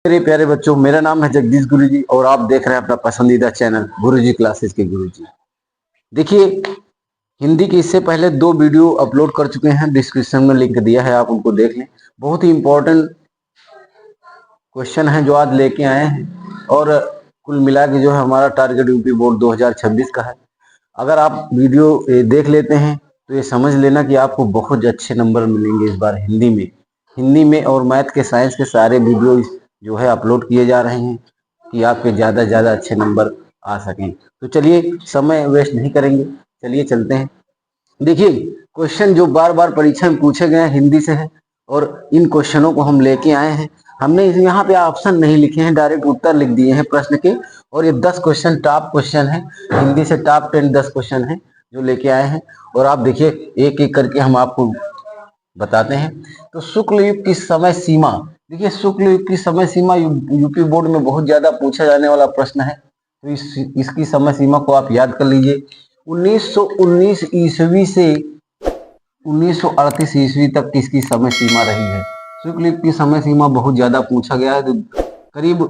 मेरे प्यारे बच्चों, मेरा नाम है जगदीश गुरुजी और आप देख रहे हैं अपना पसंदीदा चैनल गुरुजी क्लासेस के गुरुजी। देखिए, हिंदी के इससे पहले 2 वीडियो अपलोड कर चुके हैं, डिस्क्रिप्शन में लिंक दिया है, आप उनको देख लें। बहुत ही इंपॉर्टेंट क्वेश्चन है जो आज लेके आए हैं और कुल मिला के जो है हमारा टारगेट यूपी बोर्ड 2026 का है। अगर आप वीडियो देख लेते हैं तो ये समझ लेना कि आपको बहुत अच्छे नंबर मिलेंगे इस बार हिंदी में और मैथ के साइंस के सारे वीडियो जो है अपलोड किए जा रहे हैं कि आपके ज़्यादा से ज़्यादा अच्छे नंबर आ सकें। तो चलिए, समय वेस्ट नहीं करेंगे, चलिए चलते हैं। देखिए, क्वेश्चन जो बार बार परीक्षा में पूछे गए हैं हिंदी से है और इन क्वेश्चनों को हम लेके आए हैं। हमने यहाँ पे ऑप्शन नहीं लिखे हैं, डायरेक्ट उत्तर लिख दिए हैं प्रश्न के। और ये 10 क्वेश्चन टॉप क्वेश्चन है, हिंदी से टॉप 10 10 क्वेश्चन है जो लेके आए हैं। और आप देखिए, एक एक करके हम आपको बताते हैं। तो शुक्ल युग की समय सीमा, देखिए शुक्ल युग की समय सीमा यूपी बोर्ड में बहुत ज्यादा पूछा जाने वाला प्रश्न है। तो इसकी समय सीमा को आप याद कर लीजिए। 1919 ईस्वी से 1938 ईस्वी तक किसकी समय सीमा रही है। शुक्ल युग की समय सीमा बहुत ज्यादा पूछा गया है। तो करीब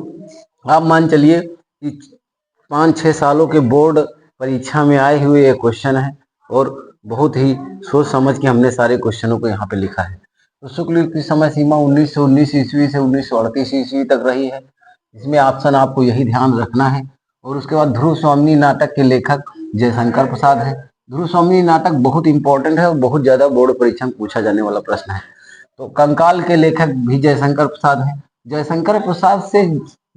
आप मान चलिए कि 5-6 सालों के बोर्ड परीक्षा में आए हुए ये क्वेश्चन है और बहुत ही सोच समझ के हमने सारे क्वेश्चनों को यहाँ पे लिखा है। तो शुक्ल युग की समय सीमा 1919 ईस्वी से 1938 ईस्वी तक रही है। इसमें ऑप्शन आपको यही ध्यान रखना है। और उसके बाद ध्रुव स्वामिनी नाटक के लेखक जयशंकर प्रसाद है। ध्रुव स्वामिनी नाटक बहुत इंपॉर्टेंट है और बहुत ज्यादा बोर्ड परीक्षा में पूछा जाने वाला प्रश्न है। तो कंकाल के लेखक भी जयशंकर प्रसाद है। जयशंकर प्रसाद से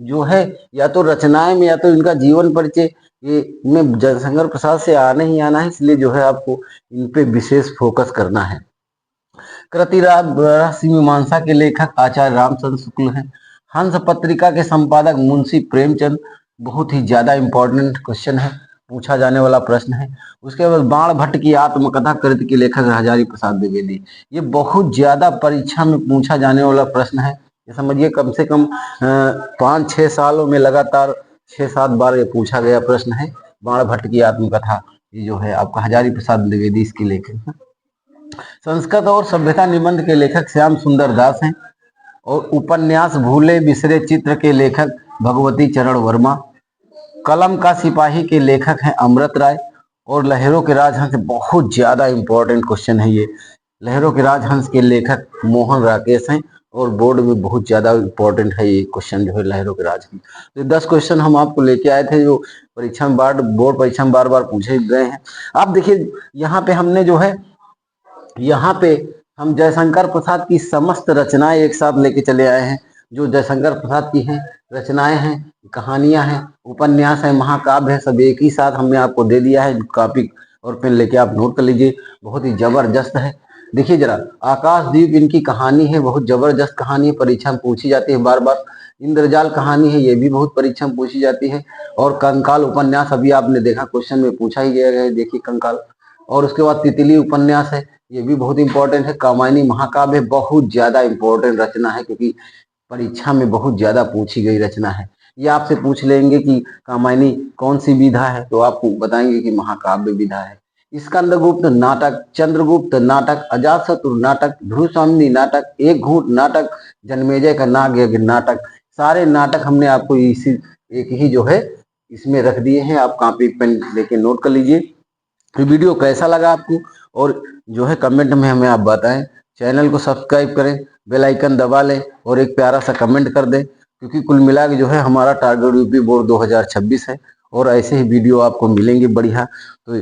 जो है या तो रचनाएं में या तो इनका जीवन परिचय ये में जयशंकर प्रसाद से आना ही आना है, इसलिए जो है आपको इन पे विशेष फोकस करना है। कृतिराज मीमांसा के लेखक आचार्य रामचंद्र शुक्ल हैं। हंस पत्रिका के संपादक मुंशी प्रेमचंद, बहुत ही ज्यादा इंपॉर्टेंट क्वेश्चन है, पूछा जाने वाला प्रश्न है। उसके बाद बाण भट्ट की आत्मकथा कृति के लेखक हजारी प्रसाद द्विवेदी। ये बहुत ज्यादा परीक्षा में पूछा जाने वाला प्रश्न है। ये समझिए कम से कम 5-6 सालों में लगातार 6-7 बार ये पूछा गया प्रश्न है। बाण भट्ट की आत्मकथा, ये जो है आपका हजारी प्रसाद द्विवेदी इसके लेखक हैं। संस्कृत और सभ्यता निबंध के लेखक श्याम सुंदर दास हैं। और उपन्यास भूले बिसरे चित्र के लेखक भगवती चरण वर्मा। कलम का सिपाही के लेखक हैं अमृत राय। और लहरों के राजहंस, बहुत ज्यादा इंपॉर्टेंट क्वेश्चन है ये। लहरों के राजहंस के लेखक मोहन राकेश हैं और बोर्ड में बहुत ज्यादा इंपॉर्टेंट है ये क्वेश्चन जो है लहरों के राजहंस। तो 10 क्वेश्चन हम आपको लेके आए थे जो परीक्षा में बोर्ड परीक्षा में बार बार पूछे गए हैं। आप देखिए, यहाँ पे हमने जो है यहाँ पे हम जयशंकर प्रसाद की समस्त रचनाएं एक साथ लेके चले आए हैं। जो जयशंकर प्रसाद की हैं रचनाएं हैं, कहानियां हैं, उपन्यास है, महाकाव्य है, सब एक ही साथ हमने आपको दे दिया है। कॉपी और पेन लेके आप नोट कर लीजिए, बहुत ही जबरदस्त है। देखिए जरा, आकाशदीप इनकी कहानी है, बहुत जबरदस्त कहानी है, परीक्षा में पूछी जाती है बार बार। इंद्रजाल कहानी है, ये भी बहुत परीक्षा में पूछी जाती है। और कंकाल उपन्यास अभी आपने देखा क्वेश्चन में पूछा ही गया है, देखिए कंकाल। और उसके बाद तितली उपन्यास है, ये भी बहुत इंपॉर्टेंट है। कामायनी महाकाव्य बहुत ज्यादा इंपॉर्टेंट रचना है क्योंकि परीक्षा में बहुत ज्यादा पूछी गई रचना है। ये आपसे पूछ लेंगे कि कामायनी कौन सी विधा है, तो आपको बताएंगे कि महाकाव्य विधा है। स्कंदगुप्त नाटक, चंद्रगुप्त नाटक, अजातशत्रु नाटक, ध्रुव स्वामिनी नाटक, एक घूंट नाटक, जन्मेजय का नाग यज्ञ नाटक, सारे नाटक हमने आपको इसी एक ही जो है इसमें रख दिए हैं। आप कॉपी पेन लेके नोट कर लीजिए। वीडियो कैसा लगा आपको और जो है कमेंट में हमें आप बताएं। चैनल को सब्सक्राइब करें, बेल आइकन दबा लें और एक प्यारा सा कमेंट कर दें, क्योंकि कुल मिला के जो है हमारा टारगेट यूपी बोर्ड 2026 है और ऐसे ही वीडियो आपको मिलेंगे बढ़िया। तो